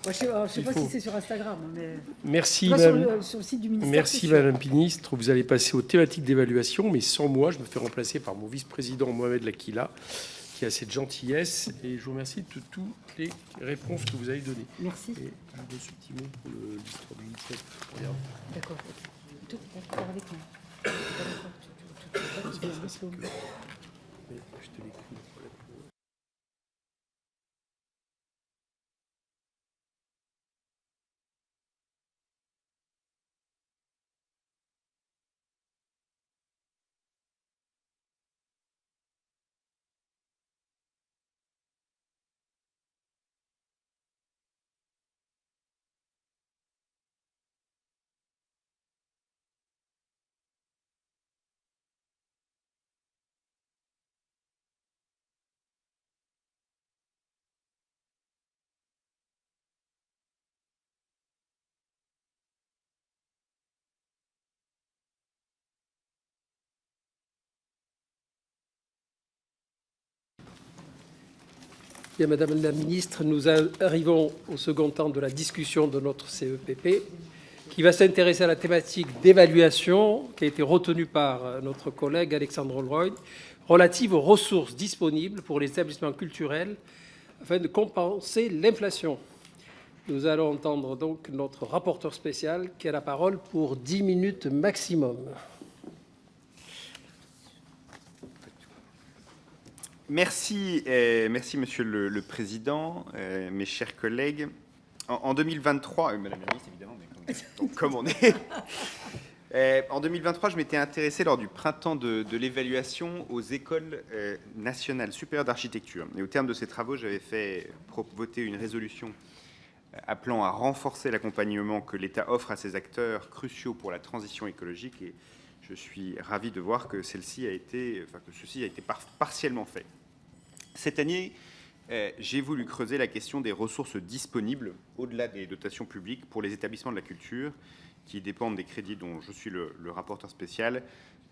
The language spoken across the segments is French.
Moi, je ne sais pas si c'est sur Instagram, mais Merci, toi, madame. sur le site du ministère. Merci, madame la ministre. Vous allez passer aux thématiques d'évaluation, mais sans moi, je me fais remplacer par mon vice-président Mohamed Lakila, qui a cette gentillesse. Et je vous remercie de toutes les réponses que vous avez données. Merci. Et deux petits mots pour l'histoire du 17. D'accord. Ok. Toi, tu d'accord avec moi. Tu es pas d'accord. Tu viens de Slow. Mais je te l'écris. Bien, madame la ministre, nous arrivons au second temps de la discussion de notre CEPP, qui va s'intéresser à la thématique d'évaluation qui a été retenue par notre collègue Alexandre Holroyd, relative aux ressources disponibles pour les établissements culturels afin de compenser l'inflation. Nous allons entendre donc notre rapporteur spécial qui a la parole pour 10 minutes maximum. Merci, merci Monsieur le Président, mes chers collègues. En 2023, Madame la Ministre évidemment, mais comme on est... En 2023, je m'étais intéressé lors du printemps de l'évaluation aux écoles nationales supérieures d'architecture. Et au terme de ces travaux, j'avais fait voter une résolution appelant à renforcer l'accompagnement que l'État offre à ces acteurs cruciaux pour la transition écologique. Et je suis ravi de voir que ceci a été partiellement fait. Cette année, j'ai voulu creuser la question des ressources disponibles au-delà des dotations publiques pour les établissements de la culture qui dépendent des crédits dont je suis le rapporteur spécial,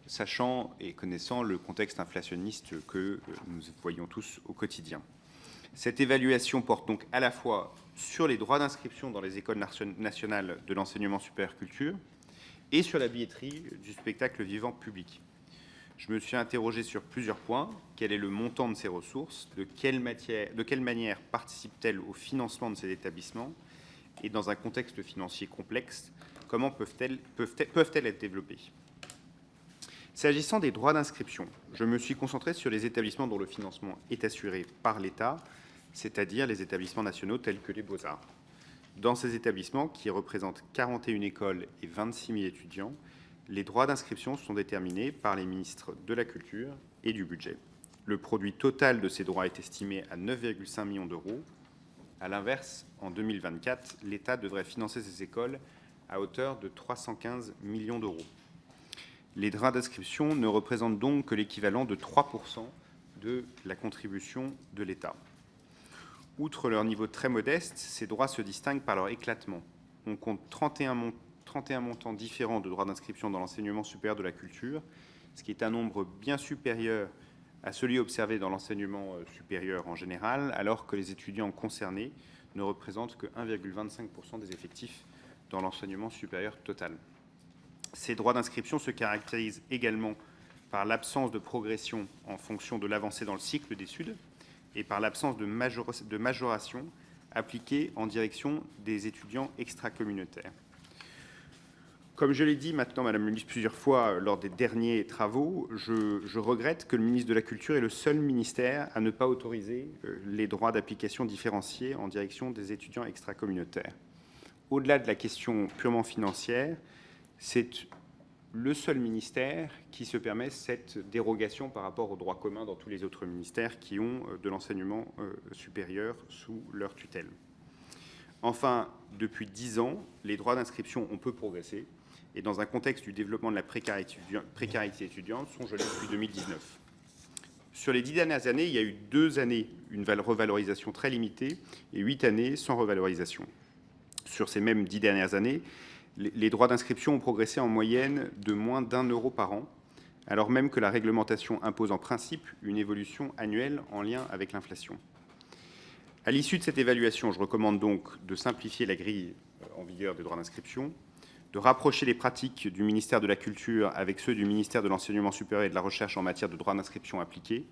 sachant et connaissant le contexte inflationniste que nous voyons tous au quotidien. Cette évaluation porte donc à la fois sur les droits d'inscription dans les écoles nationales de l'enseignement supérieur culture et sur la billetterie du spectacle vivant public. Je me suis interrogé sur plusieurs points. Quel est le montant de ces ressources? De quelle manière participent-elles au financement de ces établissements? Et dans un contexte financier complexe, comment peuvent-elles être développées? S'agissant des droits d'inscription, je me suis concentré sur les établissements dont le financement est assuré par l'État, c'est-à-dire les établissements nationaux tels que les Beaux-Arts. Dans ces établissements, qui représentent 41 écoles et 26 000 étudiants, les droits d'inscription sont déterminés par les ministres de la Culture et du Budget. Le produit total de ces droits est estimé à 9,5 millions d'euros. À l'inverse, en 2024, l'État devrait financer ces écoles à hauteur de 315 millions d'euros. Les droits d'inscription ne représentent donc que l'équivalent de 3% de la contribution de l'État. Outre leur niveau très modeste, ces droits se distinguent par leur éclatement. On compte 31 montants différents de droits d'inscription dans l'enseignement supérieur de la culture, ce qui est un nombre bien supérieur à celui observé dans l'enseignement supérieur en général, alors que les étudiants concernés ne représentent que 1,25% des effectifs dans l'enseignement supérieur total. Ces droits d'inscription se caractérisent également par l'absence de progression en fonction de l'avancée dans le cycle d'études et par l'absence de majoration appliquée en direction des étudiants extracommunautaires. Comme je l'ai dit maintenant, Madame la Ministre, plusieurs fois lors des derniers travaux, je regrette que le ministre de la Culture est le seul ministère à ne pas autoriser les droits d'application différenciés en direction des étudiants extracommunautaires. Au-delà de la question purement financière, c'est le seul ministère qui se permet cette dérogation par rapport au droit commun dans tous les autres ministères qui ont de l'enseignement supérieur sous leur tutelle. Enfin, depuis 10 ans, les droits d'inscription ont peu progressé et dans un contexte du développement de la précarité étudiante sont gelés depuis 2019. Sur les 10 dernières années, il y a eu 2 années une revalorisation très limitée et 8 années sans revalorisation. Sur ces mêmes 10 dernières années, les droits d'inscription ont progressé en moyenne de moins d'1 euro par an, alors même que la réglementation impose en principe une évolution annuelle en lien avec l'inflation. À l'issue de cette évaluation, je recommande donc de simplifier la grille en vigueur des droits d'inscription, de rapprocher les pratiques du ministère de la Culture avec ceux du ministère de l'Enseignement supérieur et de la Recherche en matière de droits d'inscription appliqués,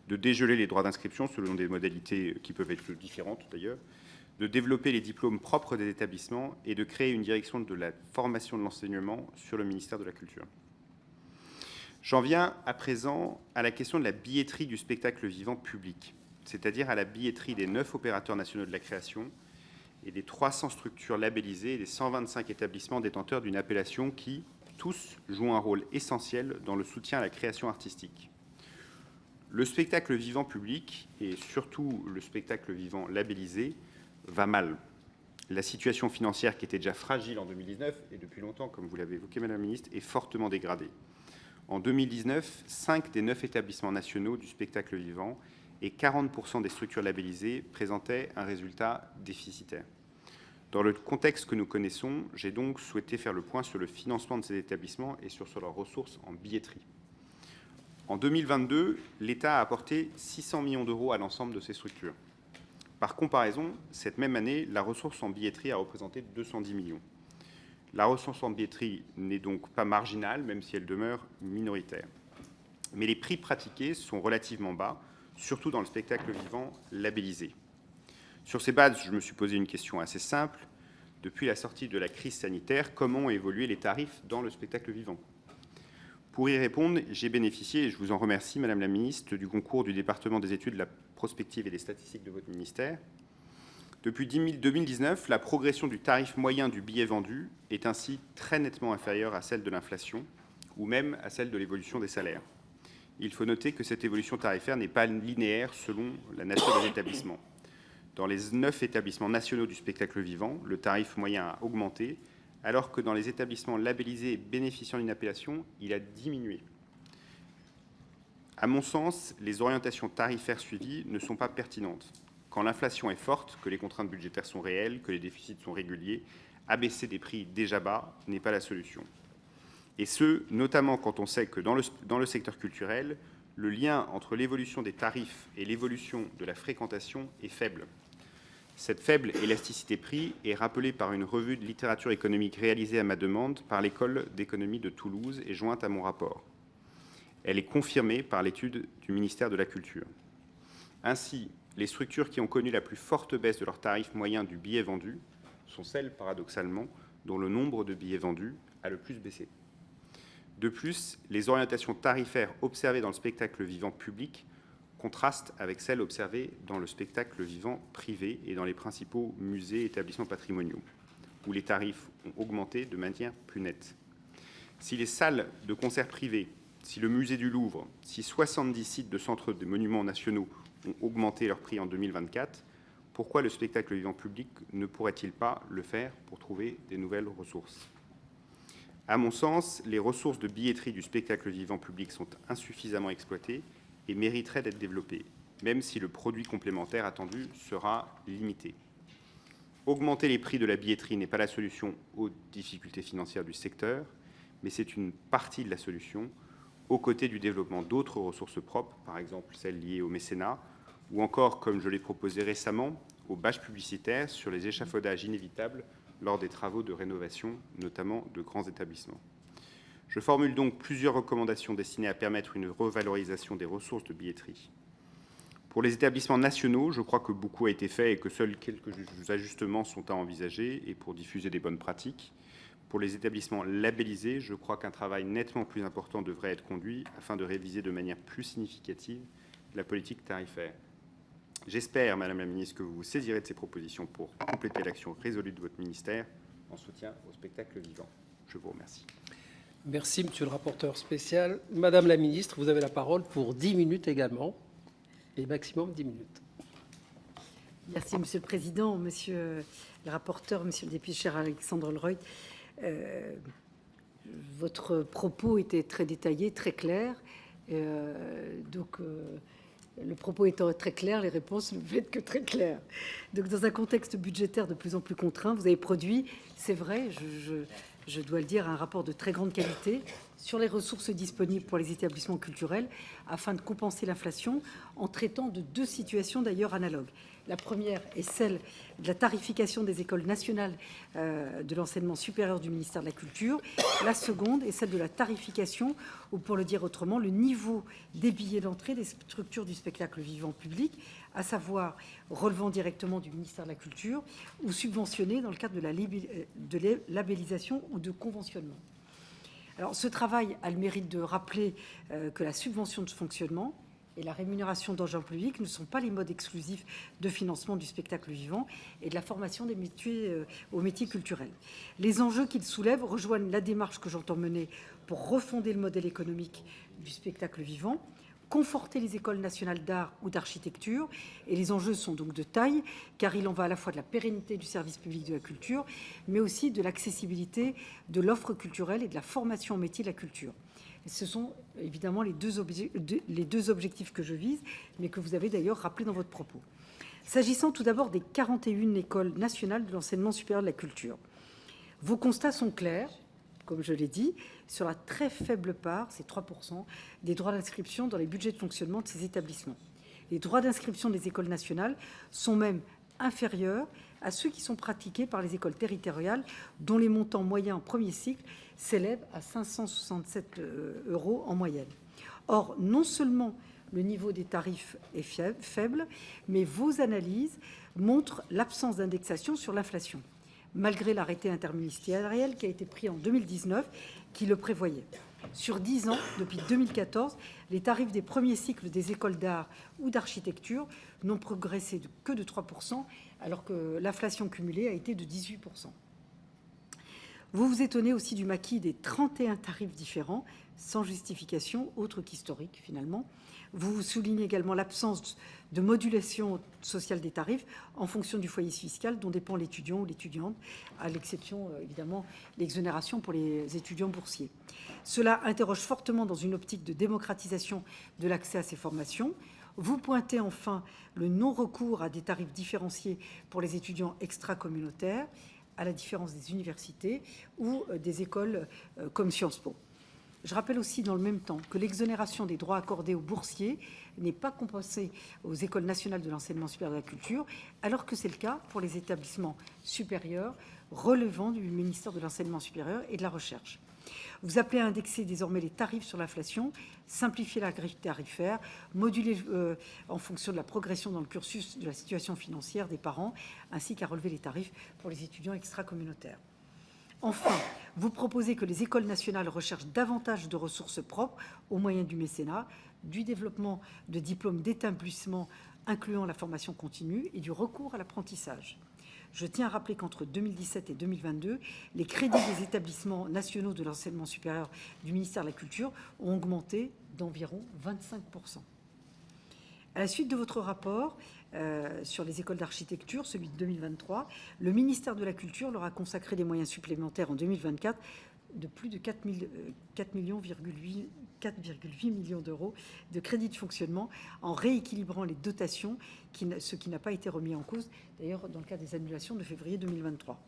de dégeler les droits d'inscription selon des modalités qui peuvent être différentes d'ailleurs, de développer les diplômes propres des établissements et de créer une direction de la formation de l'enseignement sur le ministère de la Culture. J'en viens à présent à la question de la billetterie du spectacle vivant public, c'est-à-dire à la billetterie des 9 opérateurs nationaux de la création et des 300 structures labellisées et des 125 établissements détenteurs d'une appellation qui, tous, jouent un rôle essentiel dans le soutien à la création artistique. Le spectacle vivant public, et surtout le spectacle vivant labellisé, va mal. La situation financière, qui était déjà fragile en 2019, et depuis longtemps, comme vous l'avez évoqué, Madame la Ministre, est fortement dégradée. En 2019, 5 des 9 établissements nationaux du spectacle vivant et 40% des structures labellisées présentaient un résultat déficitaire. Dans le contexte que nous connaissons, j'ai donc souhaité faire le point sur le financement de ces établissements et sur leurs ressources en billetterie. En 2022, l'État a apporté 600 millions d'euros à l'ensemble de ces structures. Par comparaison, cette même année, la ressource en billetterie a représenté 210 millions. La ressource en billetterie n'est donc pas marginale, même si elle demeure minoritaire. Mais les prix pratiqués sont relativement bas, surtout dans le spectacle vivant labellisé. Sur ces bases, je me suis posé une question assez simple. Depuis la sortie de la crise sanitaire, comment ont évolué les tarifs dans le spectacle vivant ? Pour y répondre, j'ai bénéficié, et je vous en remercie, Madame la Ministre, du concours du département des études, de la prospective et des statistiques de votre ministère. Depuis 2019, la progression du tarif moyen du billet vendu est ainsi très nettement inférieure à celle de l'inflation, ou même à celle de l'évolution des salaires. Il faut noter que cette évolution tarifaire n'est pas linéaire selon la nature des établissements. Dans les 9 établissements nationaux du spectacle vivant, le tarif moyen a augmenté, alors que dans les établissements labellisés et bénéficiant d'une appellation, il a diminué. À mon sens, les orientations tarifaires suivies ne sont pas pertinentes. Quand l'inflation est forte, que les contraintes budgétaires sont réelles, que les déficits sont réguliers, abaisser des prix déjà bas n'est pas la solution. Et ce, notamment quand on sait que dans le secteur culturel, le lien entre l'évolution des tarifs et l'évolution de la fréquentation est faible. Cette faible élasticité prix est rappelée par une revue de littérature économique réalisée à ma demande par l'École d'économie de Toulouse et jointe à mon rapport. Elle est confirmée par l'étude du ministère de la Culture. Ainsi, les structures qui ont connu la plus forte baisse de leur tarif moyen du billet vendu sont celles, paradoxalement, dont le nombre de billets vendus a le plus baissé. De plus, les orientations tarifaires observées dans le spectacle vivant public contrastent avec celles observées dans le spectacle vivant privé et dans les principaux musées et établissements patrimoniaux, où les tarifs ont augmenté de manière plus nette. Si les salles de concert privées, si le musée du Louvre, si 70 sites de centres des monuments nationaux ont augmenté leur prix en 2024, pourquoi le spectacle vivant public ne pourrait-il pas le faire pour trouver des nouvelles ressources ? À mon sens, les ressources de billetterie du spectacle vivant public sont insuffisamment exploitées et mériteraient d'être développées, même si le produit complémentaire attendu sera limité. Augmenter les prix de la billetterie n'est pas la solution aux difficultés financières du secteur, mais c'est une partie de la solution, aux côtés du développement d'autres ressources propres, par exemple celles liées au mécénat, ou encore, comme je l'ai proposé récemment, aux bâches publicitaires sur les échafaudages inévitables lors des travaux de rénovation, notamment de grands établissements. Je formule donc plusieurs recommandations destinées à permettre une revalorisation des ressources de billetterie. Pour les établissements nationaux, je crois que beaucoup a été fait et que seuls quelques ajustements sont à envisager et pour diffuser des bonnes pratiques. Pour les établissements labellisés, je crois qu'un travail nettement plus important devrait être conduit afin de réviser de manière plus significative la politique tarifaire. J'espère, Madame la Ministre, que vous vous saisirez de ces propositions pour compléter l'action résolue de votre ministère en soutien au spectacle vivant. Je vous remercie. Merci, Monsieur le rapporteur spécial. Madame la Ministre, vous avez la parole pour 10 minutes également, et maximum 10 minutes. Merci, Monsieur le Président, Monsieur le rapporteur, Monsieur le député, cher Alexandre Leroy. Votre propos était très détaillé, très clair. Le propos étant très clair, les réponses ne peuvent être que très claires. Donc, dans un contexte budgétaire de plus en plus contraint, vous avez produit, c'est vrai, je dois le dire, un rapport de très grande qualité sur les ressources disponibles pour les établissements culturels afin de compenser l'inflation en traitant de 2 situations d'ailleurs analogues. La première est celle de la tarification des écoles nationales de l'enseignement supérieur du ministère de la Culture. La seconde est celle de la tarification, ou pour le dire autrement, le niveau des billets d'entrée des structures du spectacle vivant public, à savoir relevant directement du ministère de la Culture ou subventionnés dans le cadre de la labellisation ou de conventionnement. Alors, ce travail a le mérite de rappeler que la subvention de fonctionnement et la rémunération d'agents publics ne sont pas les modes exclusifs de financement du spectacle vivant et de la formation des métiers aux métiers culturels. Les enjeux qu'ils soulèvent rejoignent la démarche que j'entends mener pour refonder le modèle économique du spectacle vivant, conforter les écoles nationales d'art ou d'architecture. Et les enjeux sont donc de taille, car il en va à la fois de la pérennité du service public de la culture, mais aussi de l'accessibilité de l'offre culturelle et de la formation au métier de la culture. Et ce sont évidemment les deux objectifs que je vise, mais que vous avez d'ailleurs rappelés dans votre propos. S'agissant tout d'abord des 41 écoles nationales de l'enseignement supérieur de la culture, vos constats sont clairs, comme je l'ai dit, sur la très faible part, c'est 3%, des droits d'inscription dans les budgets de fonctionnement de ces établissements. Les droits d'inscription des écoles nationales sont même inférieurs à ceux qui sont pratiqués par les écoles territoriales, dont les montants moyens en premier cycle s'élèvent à 567 € en moyenne. Or, non seulement le niveau des tarifs est faible, mais vos analyses montrent l'absence d'indexation sur l'inflation, malgré l'arrêté interministériel qui a été pris en 2019, qui le prévoyait. Sur 10 ans, depuis 2014, les tarifs des premiers cycles des écoles d'art ou d'architecture n'ont progressé que de 3%, alors que l'inflation cumulée a été de 18%. Vous vous étonnez aussi du maquis des 31 tarifs différents, sans justification autre qu'historique finalement. Vous soulignez également l'absence de modulation sociale des tarifs en fonction du foyer fiscal dont dépend l'étudiant ou l'étudiante, à l'exception évidemment l'exonération pour les étudiants boursiers. Cela interroge fortement dans une optique de démocratisation de l'accès à ces formations. Vous pointez enfin le non-recours à des tarifs différenciés pour les étudiants extra-communautaires, à la différence des universités ou des écoles comme Sciences Po. Je rappelle aussi dans le même temps que l'exonération des droits accordés aux boursiers n'est pas compensée aux écoles nationales de l'enseignement supérieur de la culture, alors que c'est le cas pour les établissements supérieurs relevant du ministère de l'enseignement supérieur et de la recherche. Vous appelez à indexer désormais les tarifs sur l'inflation, simplifier la grille tarifaire, moduler en fonction de la progression dans le cursus de la situation financière des parents, ainsi qu'à relever les tarifs pour les étudiants extra-communautaires. Enfin, vous proposez que les écoles nationales recherchent davantage de ressources propres au moyen du mécénat, du développement de diplômes d'établissement incluant la formation continue et du recours à l'apprentissage. Je tiens à rappeler qu'entre 2017 et 2022, les crédits des établissements nationaux de l'enseignement supérieur du ministère de la Culture ont augmenté d'environ 25%. À la suite de votre rapport sur les écoles d'architecture, celui de 2023, le ministère de la Culture leur a consacré des moyens supplémentaires en 2024 de plus de 4,8 millions d'euros de crédits de fonctionnement en rééquilibrant les dotations, ce qui n'a pas été remis en cause, d'ailleurs dans le cas des annulations de février 2023.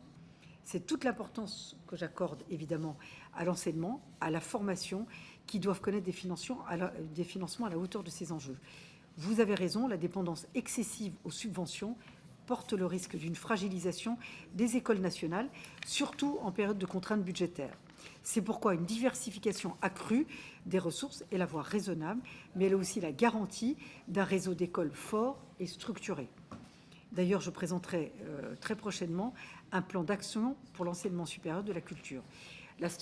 C'est toute l'importance que j'accorde évidemment à l'enseignement, à la formation, qui doivent connaître des financements à la hauteur de ces enjeux. Vous avez raison, la dépendance excessive aux subventions porte le risque d'une fragilisation des écoles nationales, surtout en période de contraintes budgétaires. C'est pourquoi une diversification accrue des ressources est la voie raisonnable, mais elle est aussi la garantie d'un réseau d'écoles fort et structuré. D'ailleurs, je présenterai très prochainement un plan d'action pour l'enseignement supérieur de la culture.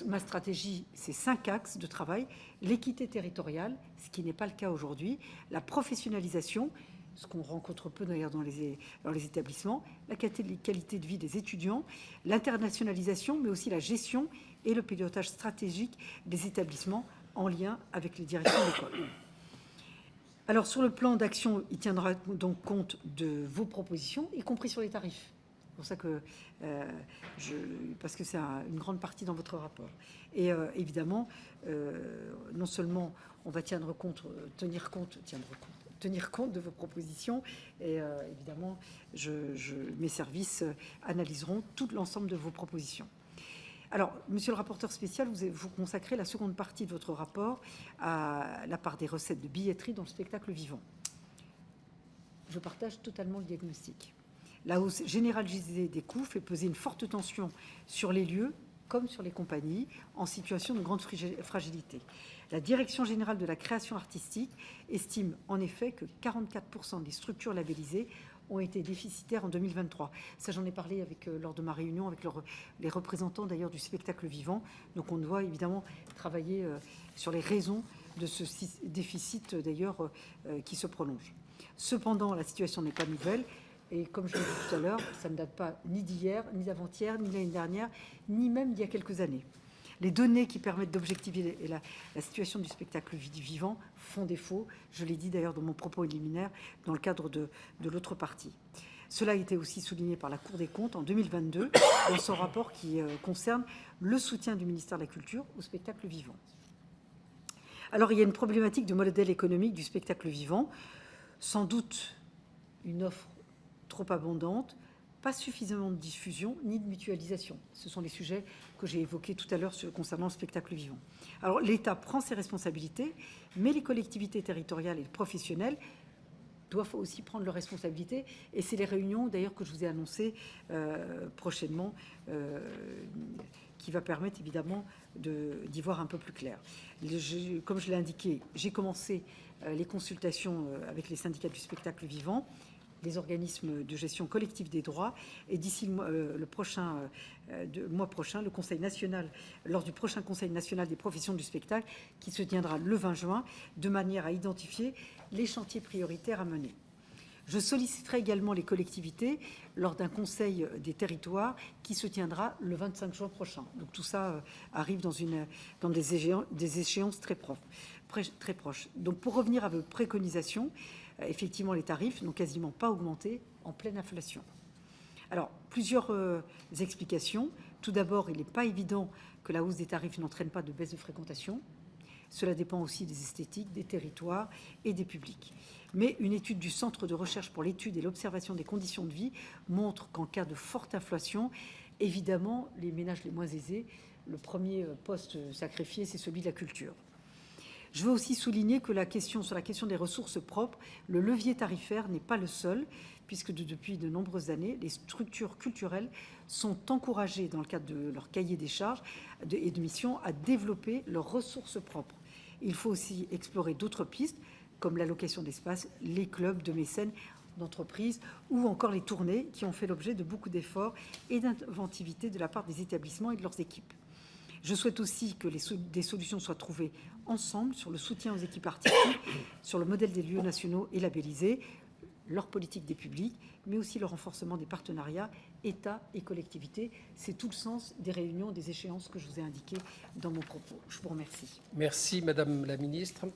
Ma stratégie, c'est 5 axes de travail: l'équité territoriale, ce qui n'est pas le cas aujourd'hui, la professionnalisation, ce qu'on rencontre peu d'ailleurs dans les établissements, la qualité de vie des étudiants, l'internationalisation, mais aussi la gestion et le pilotage stratégique des établissements en lien avec les directions d'école. Alors, sur le plan d'action, il tiendra donc compte de vos propositions, y compris sur les tarifs. C'est pour ça que parce que c'est une grande partie dans votre rapport. Et évidemment, non seulement on va tenir compte de vos propositions, et évidemment, mes services analyseront tout l'ensemble de vos propositions. Alors, monsieur le rapporteur spécial, vous consacrez la seconde partie de votre rapport à la part des recettes de billetterie dans le spectacle vivant. Je partage totalement le diagnostic. La hausse généralisée des coûts fait peser une forte tension sur les lieux comme sur les compagnies en situation de grande fragilité. La Direction générale de la création artistique estime en effet que 44% des structures labellisées ont été déficitaires en 2023. Ça, j'en ai parlé lors de ma réunion avec les représentants d'ailleurs du spectacle vivant. Donc on doit évidemment travailler sur les raisons de ce déficit d'ailleurs qui se prolonge. Cependant, la situation n'est pas nouvelle. Et comme je l'ai dit tout à l'heure, ça ne date pas ni d'hier, ni d'avant-hier, ni de l'année dernière, ni même d'il y a quelques années. Les données qui permettent d'objectiver la situation du spectacle vivant font défaut. Je l'ai dit d'ailleurs dans mon propos liminaire dans le cadre de l'autre partie. Cela a été aussi souligné par la Cour des comptes en 2022 dans son rapport qui concerne le soutien du ministère de la Culture au spectacle vivant. Alors il y a une problématique de modèle économique du spectacle vivant. Sans doute une offre trop abondante, pas suffisamment de diffusion ni de mutualisation. Ce sont les sujets que j'ai évoqués tout à l'heure concernant le spectacle vivant. Alors l'État prend ses responsabilités, mais les collectivités territoriales et les professionnels doivent aussi prendre leurs responsabilités. Et c'est les réunions d'ailleurs que je vous ai annoncées prochainement qui va permettre évidemment d'y voir un peu plus clair. Comme je l'ai indiqué, j'ai commencé les consultations avec les syndicats du spectacle vivant, les organismes de gestion collective des droits, et d'ici le mois prochain, le Conseil national, lors du prochain Conseil national des professions du spectacle, qui se tiendra le 20 juin, de manière à identifier les chantiers prioritaires à mener. Je solliciterai également les collectivités lors d'un Conseil des territoires qui se tiendra le 25 juin prochain. Donc tout ça arrive dans des échéances très proches. Donc pour revenir à vos préconisations, effectivement, les tarifs n'ont quasiment pas augmenté en pleine inflation. Alors, plusieurs explications. Tout d'abord, il n'est pas évident que la hausse des tarifs n'entraîne pas de baisse de fréquentation. Cela dépend aussi des esthétiques, des territoires et des publics. Mais une étude du Centre de recherche pour l'étude et l'observation des conditions de vie montre qu'en cas de forte inflation, évidemment, les ménages les moins aisés, le premier poste sacrifié, c'est celui de la culture. Je veux aussi souligner que sur la question des ressources propres, le levier tarifaire n'est pas le seul, puisque depuis de nombreuses années, les structures culturelles sont encouragées, dans le cadre de leur cahier des charges et de mission, à développer leurs ressources propres. Il faut aussi explorer d'autres pistes, comme l'allocation d'espace, les clubs de mécènes d'entreprises ou encore les tournées, qui ont fait l'objet de beaucoup d'efforts et d'inventivité de la part des établissements et de leurs équipes. Je souhaite aussi que des solutions soient trouvées ensemble sur le soutien aux équipes artistiques, sur le modèle des lieux nationaux et labellisés, leur politique des publics, mais aussi le renforcement des partenariats État et collectivités. C'est tout le sens des réunions, des échéances que je vous ai indiquées dans mon propos. Je vous remercie. Merci, Madame la Ministre.